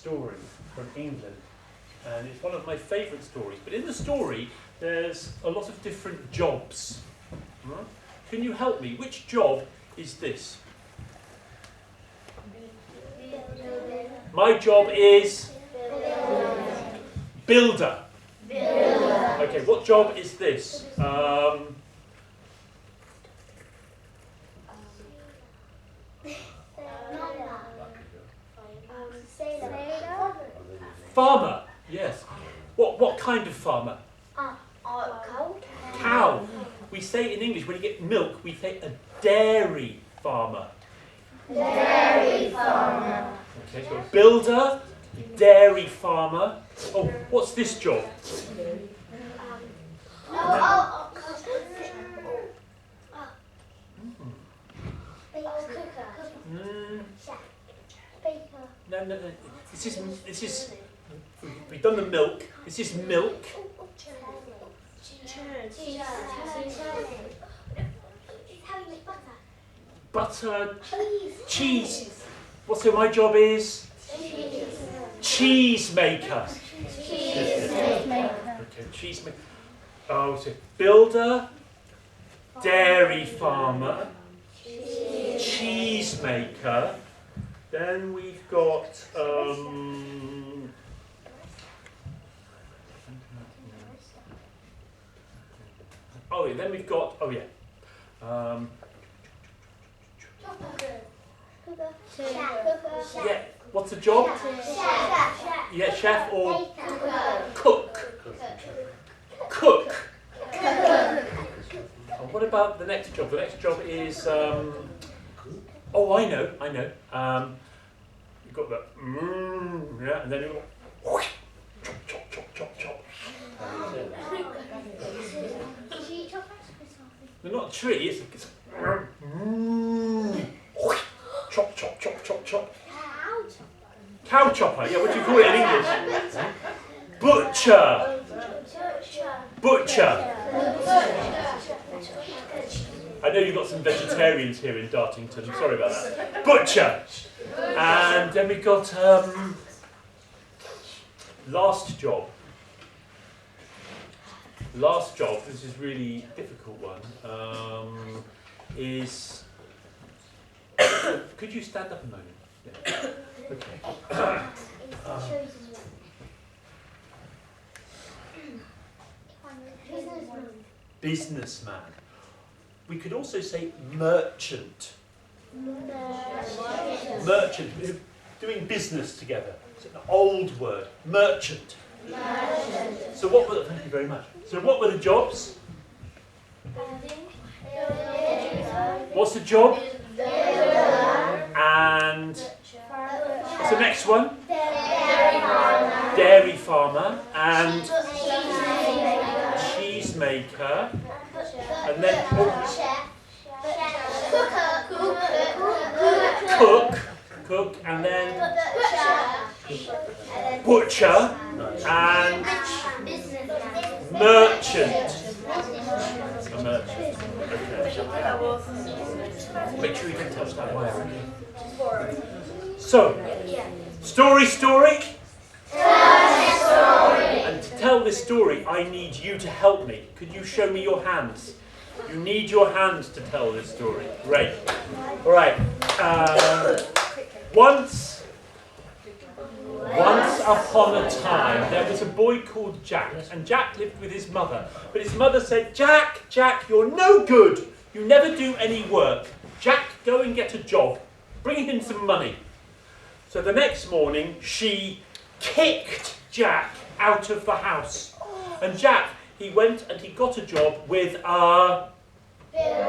Story from England, and it's one of my favourite stories. But in the story, there's a lot of different jobs. Right? Can you help me? Which job is this? My job is builder. Okay, what job is this? Farmer, yes. What kind of farmer? Cow. We say in English, when you get milk, we say a dairy farmer. Dairy farmer. Okay, so a builder, dairy farmer. Oh, what's this job? No. This is. We've done the milk. This is milk. Butter. Cheese. So my job is cheese maker. Okay, cheese maker. Oh, so builder, dairy farmer, cheese maker. Then we've got yeah, what's the job? Yeah, chef or cook. Cook. And what about the next job? The next job is oh, I know. You've got the yeah, and then you've got chop. They're not a tree, it's chop. Cow chopper, yeah, what do you call it in English? Butcher. I know you've got some vegetarians here in Dartington, I'm sorry about that. Butcher. And then we've got last job. Last job, this is really a difficult one, is... Could you stand up a moment? Yeah. Okay. Businessman. We could also say merchant. Merchant. Doing business together. It's an old word. Merchant. So what were the, thank you very much. So what were the jobs? What's the job? And what's the next one? Dairy farmer. And cheese maker. And then cook, and then butcher and merchant. A merchant. Okay. Make sure you don't touch that wire. Okay? So, story. And to tell this story, I need you to help me. Could you show me your hands? You need your hands to tell this story. Great. All right. Once upon a time, there was a boy called Jack, and Jack lived with his mother. But his mother said, Jack, you're no good. You never do any work. Jack, go and get a job. Bring him some money. So the next morning, she kicked Jack out of the house. And Jack, he went and he got a job with a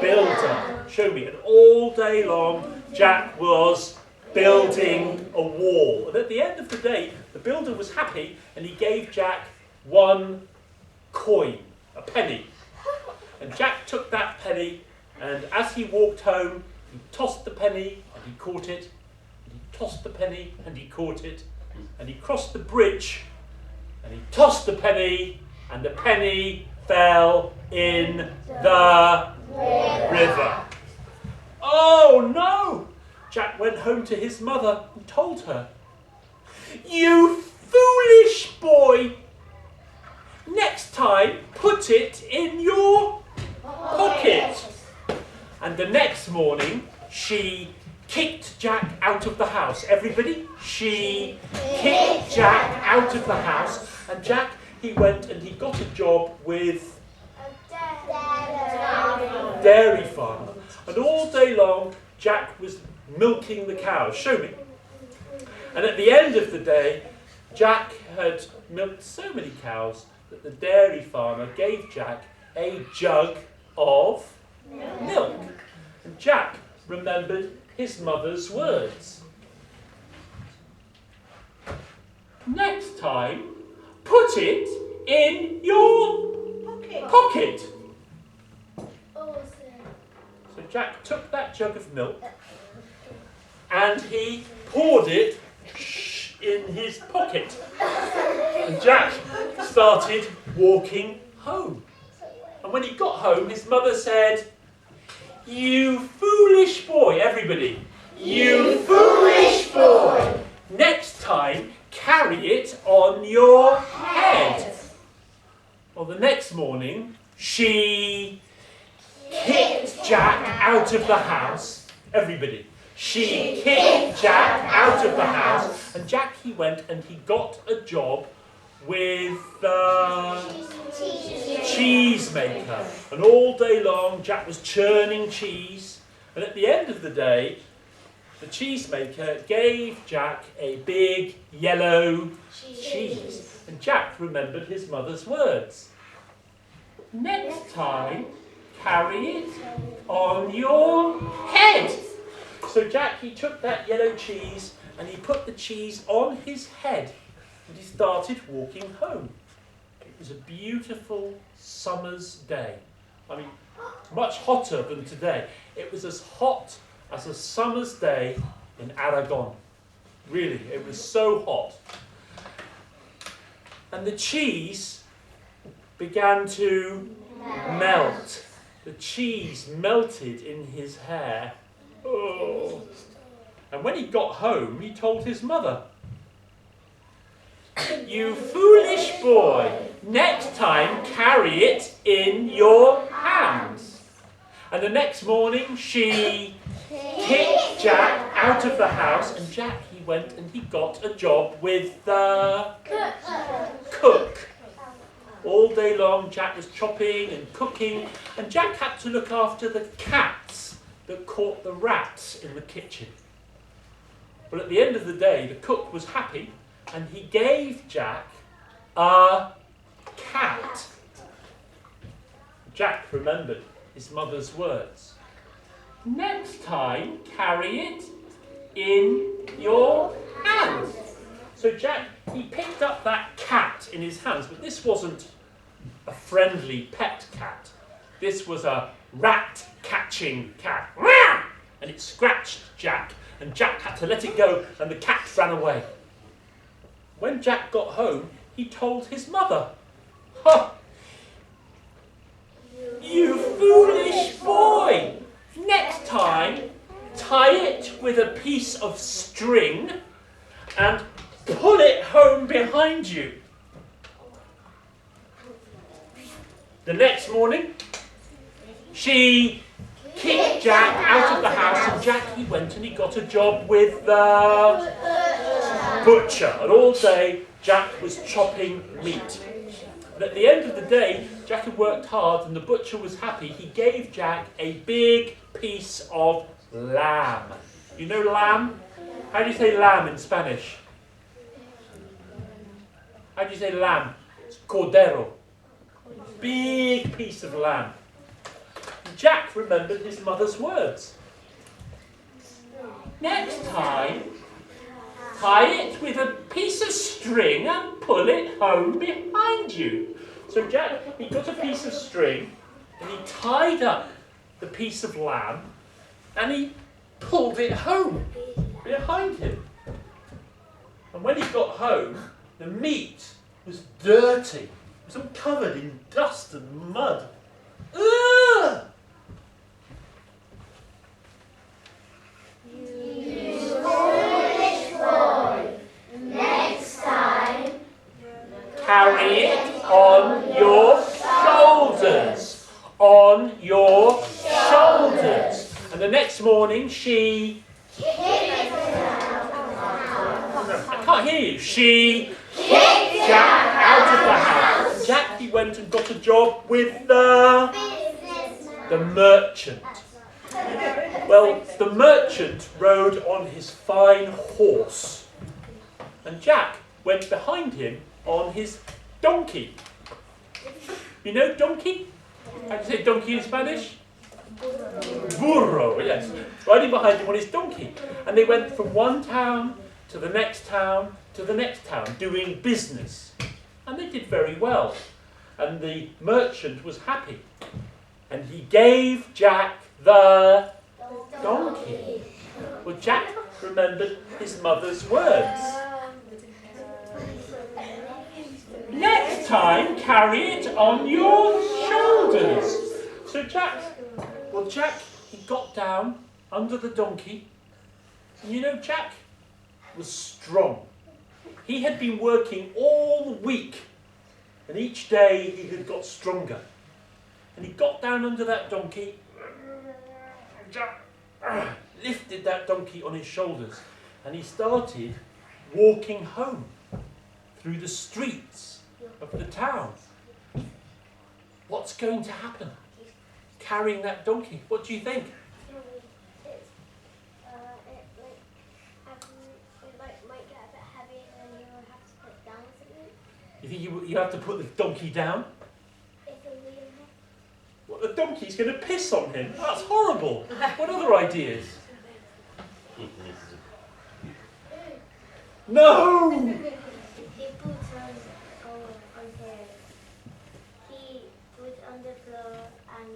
builder. Show me. And all day long, Jack was building a wall. And at the end of the day, the builder was happy and he gave Jack one coin, a penny. And Jack took that penny, and as he walked home, he tossed the penny and he caught it. And he tossed the penny and he caught it. And he crossed the bridge and he tossed the penny, and the penny fell in the river. Oh no! Jack went home to his mother and told her. You foolish boy! Next time, put it in your pocket. And the next morning, she kicked Jack out of the house. Everybody, she kicked Jack out of the house. And Jack, he went and he got a job with dairy farmer. And all day long, Jack was milking the cows. Show me. And at the end of the day, Jack had milked so many cows that the dairy farmer gave Jack a jug of milk. And Jack remembered his mother's words. Next time, put it in your pocket. So Jack took that jug of milk and he poured it in his pocket. And Jack started walking home. And when he got home, his mother said, "You foolish boy," everybody, "You foolish boy. Next time, carry it on your head." Well, the next morning, she kicked Jack out of the house. Everybody. She kicked Jack out of the house. And Jack, he went and he got a job with the cheese maker. And all day long, Jack was churning cheese. And at the end of the day, the cheese maker gave Jack a big yellow cheese. And Jack remembered his mother's words. Next time, carry it on your head. So Jack, he took that yellow cheese and he put the cheese on his head and he started walking home. It was a beautiful summer's day. I mean, much hotter than today. It was as hot as a summer's day in Aragon. Really, it was so hot. And the cheese began to melt. The cheese melted in his hair. Oh. And when he got home, he told his mother, "You foolish boy, next time carry it in your hands." And the next morning, she kicked Jack out of the house, and Jack, he went and he got a job with the cook. All day long, Jack was chopping and cooking, and Jack had to look after the cats that caught the rats in the kitchen. Well, at the end of the day, the cook was happy, and he gave Jack a cat. Jack remembered his mother's words. Next time, carry it in your hands. So Jack, he picked up that cat in his hands, but this wasn't a friendly pet cat. This was a rat-catching cat. And it scratched Jack, and Jack had to let it go, and the cat ran away. When Jack got home, he told his mother, "Ha! You foolish boy! Next time, tie it with a piece of string and pull it home behind you." The next morning, she kicked Jack out of the house, and Jack, he went and he got a job with the butcher. And all day, Jack was chopping meat. And at the end of the day, Jack had worked hard, and the butcher was happy. He gave Jack a big piece of lamb. You know lamb? How do you say lamb in Spanish? How do you say lamb? It's cordero. Big piece of lamb. Jack remembered his mother's words. Next time, tie it with a piece of string and pull it home behind you. So Jack, he got a piece of string and he tied up the piece of lamb and he pulled it home behind him. And when he got home, the meat was dirty. It was all covered in dust and mud. Ugh! You foolish boy, carry it on your shoulders. On your shoulders. And the next morning she... I can't hear you. She kicked Jack out of the house. Jack, he went and got a job with the merchant. Well, the merchant rode on his fine horse, and Jack went behind him on his donkey. You know donkey? How do you say donkey in Spanish? Burro, yes. Riding behind him on his donkey. And they went from one town to the next town to the next town, doing business. And they did very well. And the merchant was happy. And he gave Jack the donkey. Well, Jack remembered his mother's words. Next time, carry it on your shoulders. So Jack, he got down under the donkey. And you know, Jack was strong. He had been working all week, and each day he had got stronger. And he got down under that donkey, and Jack lifted that donkey on his shoulders, and he started walking home through the streets of the town. What's going to happen? Carrying that donkey. What do you think? You think you have to put the donkey down? What, the donkey's going to piss on him? That's horrible. What other ideas? No! He puts on here. He puts on the floor and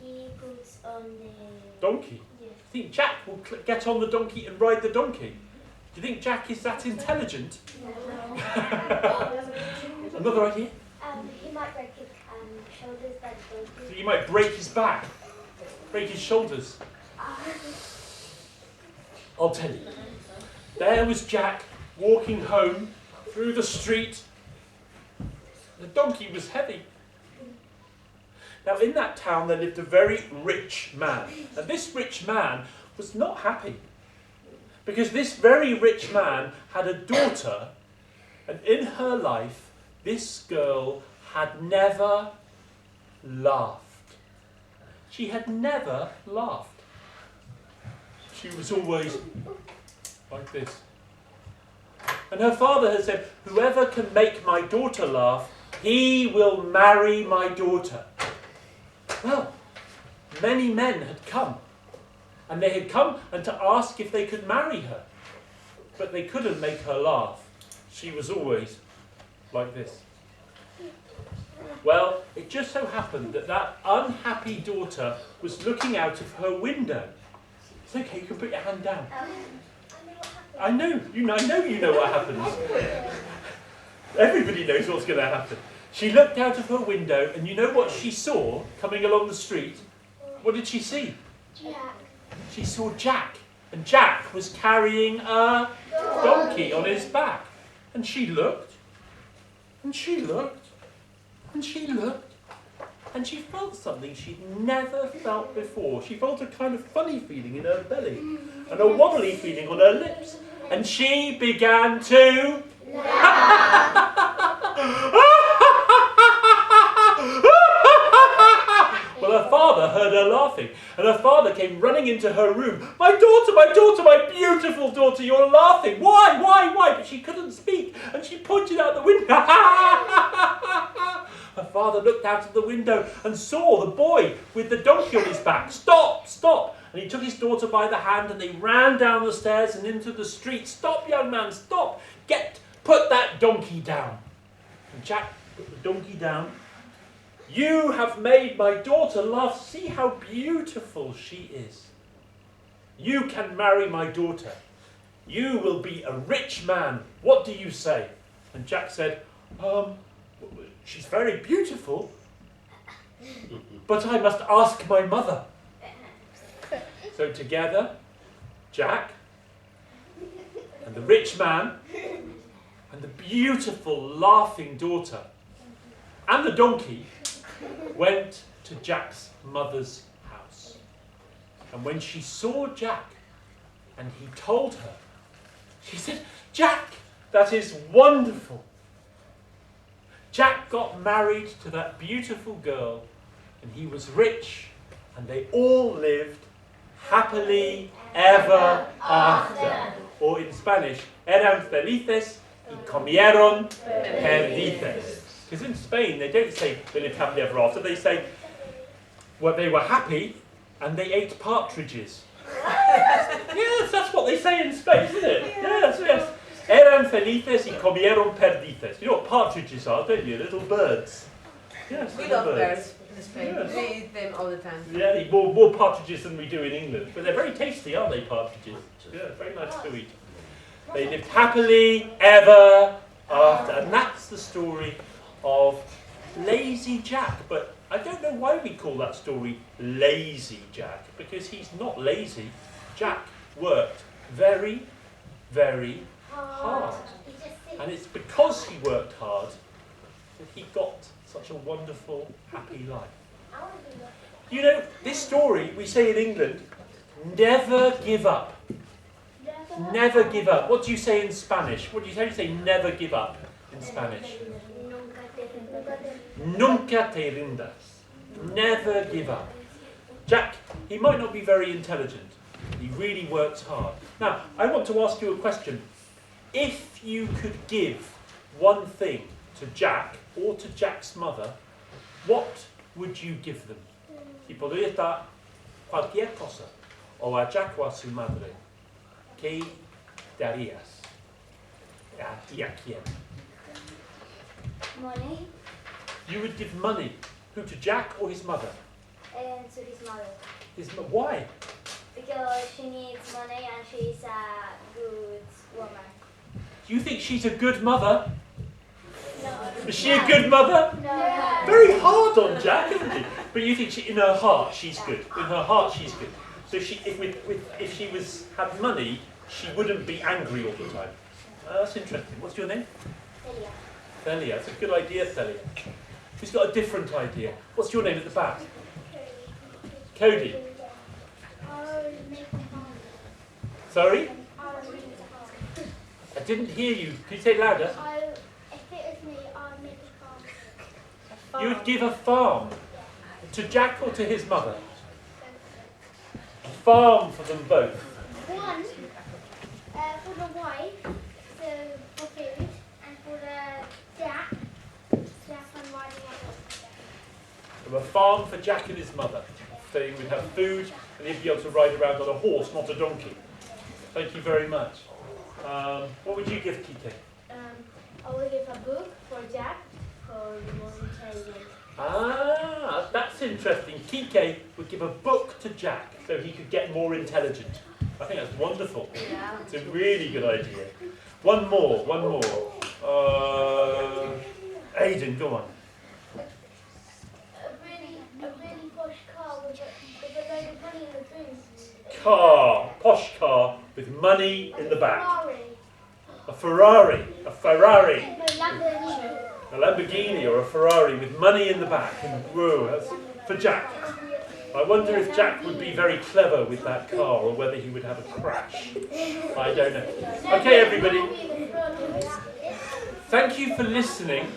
he puts on the Donkey? Yes. Do you think Jack will get on the donkey and ride the donkey? Do you think Jack is that intelligent? Another idea? He might break his shoulders like So you might break his back, break his shoulders. I'll tell you. There was Jack walking home through the street. The donkey was heavy. Now in that town there lived a very rich man. And this rich man was not happy. Because this very rich man had a daughter, and in her life this girl had never laughed. She had never laughed. She was always like this. And her father had said, whoever can make my daughter laugh, he will marry my daughter. Well, many men had come. And they had come and to ask if they could marry her. But they couldn't make her laugh. She was always like this. Well, it just so happened that that unhappy daughter was looking out of her window. It's okay, you can put your hand down. I know you know what happens. Everybody knows what's going to happen. She looked out of her window, and you know what she saw coming along the street? What did she see? Jack. She saw Jack, and Jack was carrying a donkey on his back. And she looked, and she looked, and she looked, and she felt something she'd never felt before. She felt a kind of funny feeling in her belly, and a wobbly feeling on her lips. And she began to... Well, her father heard her laughing, and her father came running into her room. My daughter, my beautiful daughter, you're laughing. Why? But she couldn't speak, and she pointed out the window. Her father looked out of the window and saw the boy with the donkey on his back. Stop! And he took his daughter by the hand, and they ran down the stairs and into the street. Stop, young man, stop! Put that donkey down. And Jack put the donkey down. You have made my daughter laugh. See how beautiful she is. You can marry my daughter. You will be a rich man. What do you say? And Jack said, she's very beautiful, but I must ask my mother. So together, Jack and the rich man and the beautiful laughing daughter and the donkey went to Jack's mother's house. And when she saw Jack and he told her, she said, "Jack, that is wonderful. Jack got married to that beautiful girl and he was rich and they all lived happily ever after." Or in Spanish, eran felices y comieron perdices. Because in Spain, they don't say they lived happily ever after. They say, well, they were happy and they ate partridges. Yes, that's what they say in Spain, isn't it? Yes, yes. Eran felices y comieron perdices. You know what partridges are, don't you? Little birds. Yes, We love birds in Spain. Yes. We eat them all the time. Yeah, they eat more partridges than we do in England. But they're very tasty, aren't they, partridges? Yeah, very nice to eat. They lived happily ever after. And that's the story of Lazy Jack. But I don't know why we call that story Lazy Jack, because he's not lazy. Jack worked very, very hard. And it's because he worked hard that he got such a wonderful, happy life. You know, this story, we say in England, never give up. Never give up. What do you say in Spanish? What do you say? You say never give up in Spanish. Nunca te rindas. Never give up. Jack, he might not be very intelligent. He really works hard. Now, I want to ask you a question. If you could give one thing to Jack or to Jack's mother, what would you give them? Si podrías dar cualquier cosa, o a Jack o a su madre, ¿qué darías? ¿Y a quién? Money. You would give money. Who, to Jack or his mother? And to his mother. Why? Because she needs money and she's a good woman. Do you think she's a good mother? No. Is she a good mother? No. Very hard on Jack, isn't it? But you think in her heart she's good. In her heart she's good. So if she had money, she wouldn't be angry all the time. That's interesting. What's your name? Celia. Celia. That's a good idea, Celia. Who's got a different idea? What's your name at the back? Cody. Sorry? I didn't hear you. Can you say it louder? If it was me, I'd make a farm. You would give a farm to Jack or to his mother? A farm for them both. One for the wife, so for food, and for the Jack and riding on A farm for Jack and his mother. So he would have food and he'd be able to ride around on a horse, not a donkey. Thank you very much. What would you give Kike? I will give a book for Jack for the more intelligent. Ah, that's interesting. Kike would give a book to Jack so he could get more intelligent. I think that's wonderful. Yeah. It's a really good idea. One more. Aidan, go on. A really posh car with a load of money in the boot. Posh car with money in the back. Ferrari. A Ferrari. No, Lamborghini. A Lamborghini or a Ferrari with money in the back. Whoa, that's for Jack. I wonder if Jack would be very clever with that car or whether he would have a crash. I don't know. Okay, everybody. Thank you for listening.